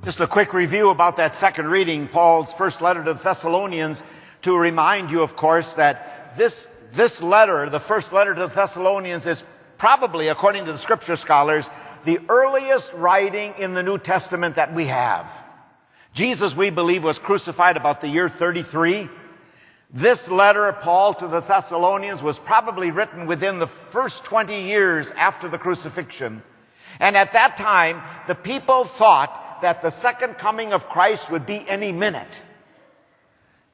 Just a quick review about that second reading, Paul's first letter to the Thessalonians, to remind you, of course, that this letter, the first letter to the Thessalonians, is probably, according to the scripture scholars, the earliest writing in the New Testament that we have. Jesus, we believe, was crucified about the year 33. This letter, Paul to the Thessalonians, was probably written within the first 20 years after the crucifixion. And at that time, the people thought that the second coming of Christ would be any minute.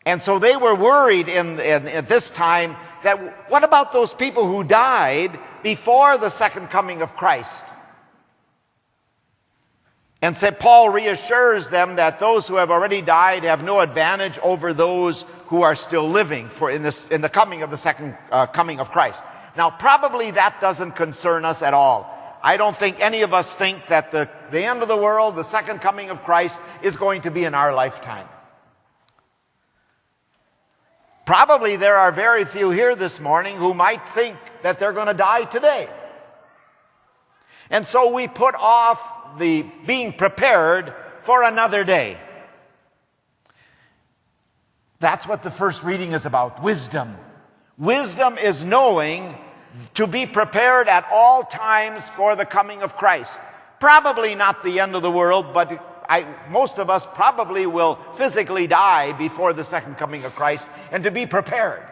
And so they were worried at this time that what about those people who died before the second coming of Christ? And so Paul reassures them that those who have already died have no advantage over those who are still living in the coming of the second coming of Christ. Now, probably that doesn't concern us at all. I don't think any of us think that the end of the world, the second coming of Christ, is going to be in our lifetime. Probably there are very few here this morning who might think that they're going to die today. And so we put off the being prepared for another day. That's what the first reading is about, wisdom. Wisdom is knowing to be prepared at all times for the coming of Christ. Probably not the end of the world, but most of us probably will physically die before the second coming of Christ, and to be prepared.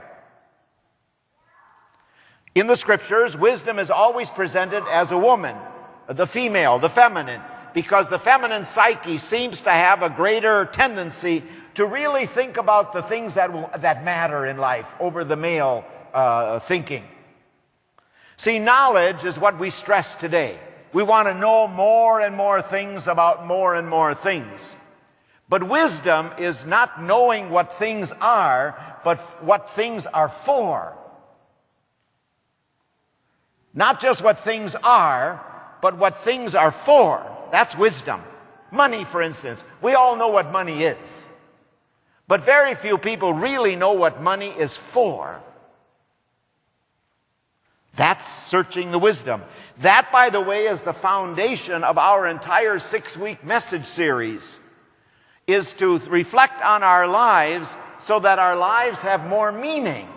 In the scriptures, wisdom is always presented as a woman, the female, the feminine, because the feminine psyche seems to have a greater tendency to really think about the things that matter in life over the male thinking. See, knowledge is what we stress today. We want to know more and more things about more and more things. But wisdom is not knowing what things are, but what things are for. Not just what things are, but what things are for. That's wisdom. Money, for instance. We all know what money is. But very few people really know what money is for. That's searching the wisdom. That, by the way, is the foundation of our entire 6-week message series, is to reflect on our lives so that our lives have more meaning,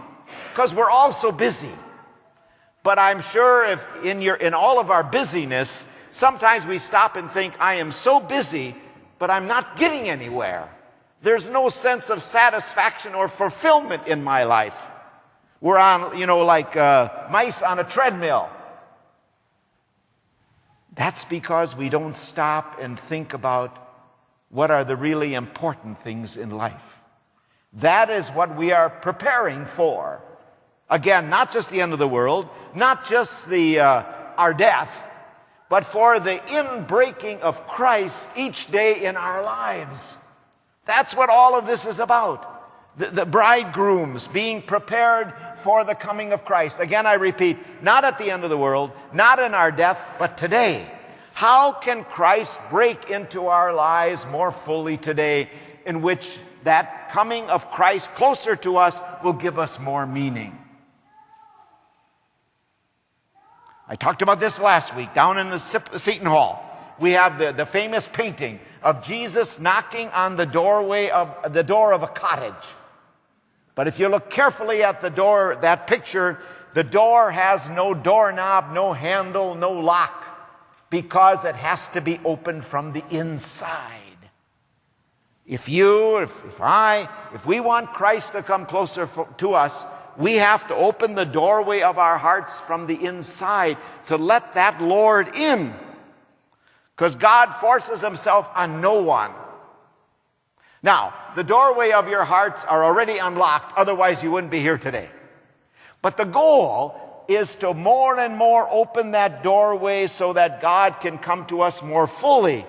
because we're all so busy. But I'm sure if in all of our busyness, sometimes we stop and think, I am so busy, but I'm not getting anywhere. There's no sense of satisfaction or fulfillment in my life. We're on, like mice on a treadmill. That's because we don't stop and think about what are the really important things in life. That is what we are preparing for. Again, not just the end of the world, not just our death, but for the inbreaking of Christ each day in our lives. That's what all of this is about. The bridegrooms being prepared for the coming of Christ. Again, I repeat, not at the end of the world, not in our death, but today. How can Christ break into our lives more fully today, in which that coming of Christ closer to us will give us more meaning? I talked about this last week down in the Seton Hall. We have the famous painting of Jesus knocking on the door of a cottage. But if you look carefully at the door, that picture, the door has no doorknob, no handle, no lock, because it has to be opened from the inside. If we want Christ to come closer to us, we have to open the doorway of our hearts from the inside to let that Lord in. Because God forces himself on no one. Now, the doorway of your hearts are already unlocked, otherwise you wouldn't be here today. But the goal is to more and more open that doorway so that God can come to us more fully.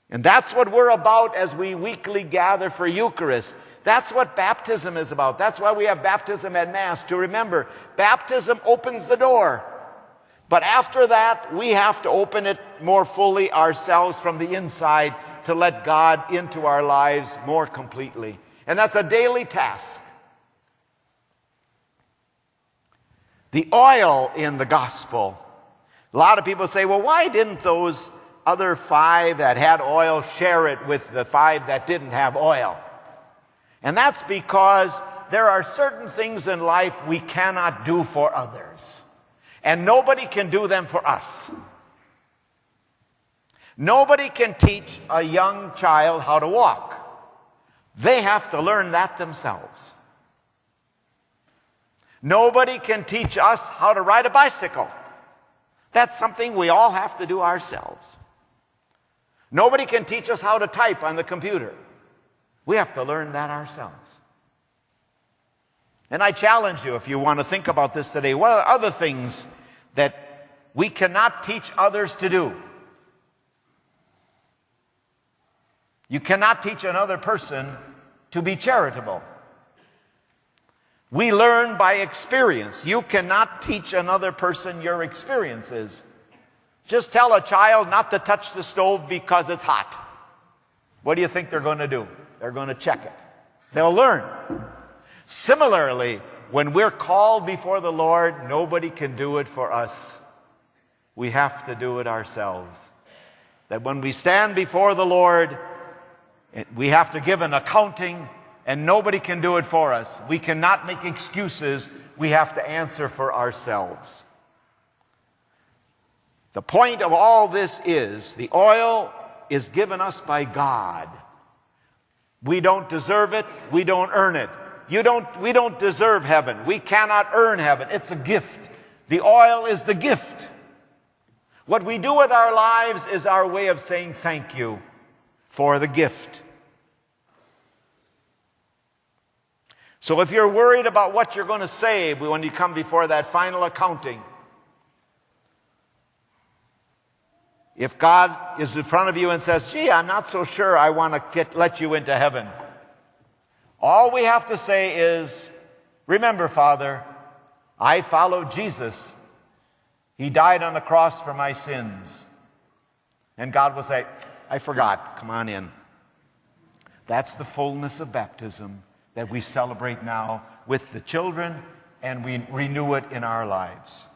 And that's what we're about as we weekly gather for Eucharist. That's what baptism is about. That's why we have baptism at Mass, to remember, baptism opens the door. But after that, we have to open it more fully ourselves from the inside to let God into our lives more completely. And that's a daily task. The oil in the gospel. A lot of people say, well, why didn't those other 5 that had oil share it with the 5 that didn't have oil. And that's because there are certain things in life we cannot do for others. And nobody can do them for us. Nobody can teach a young child how to walk. They have to learn that themselves. Nobody can teach us how to ride a bicycle. That's something we all have to do ourselves. Nobody can teach us how to type on the computer. We have to learn that ourselves. And I challenge you, if you want to think about this today, what are other things that we cannot teach others to do? You cannot teach another person to be charitable. We learn by experience. You cannot teach another person your experiences. Just tell a child not to touch the stove because it's hot. What do you think they're going to do? They're going to check it. They'll learn. Similarly, when we're called before the Lord, nobody can do it for us. We have to do it ourselves. That when we stand before the Lord, we have to give an accounting, and nobody can do it for us. We cannot make excuses. We have to answer for ourselves. The point of all this is the oil is given us by God. We don't deserve it. We don't earn it. We don't deserve heaven. We cannot earn heaven. It's a gift. The oil is the gift. What we do with our lives is our way of saying thank you for the gift. So if you're worried about what you're going to say when you come before that final accounting, if God is in front of you and says, gee, I'm not so sure I want to let you into heaven, all we have to say is, remember, Father, I followed Jesus. He died on the cross for my sins. And God will say, I forgot. Come on in. That's the fullness of baptism that we celebrate now with the children, and we renew it in our lives.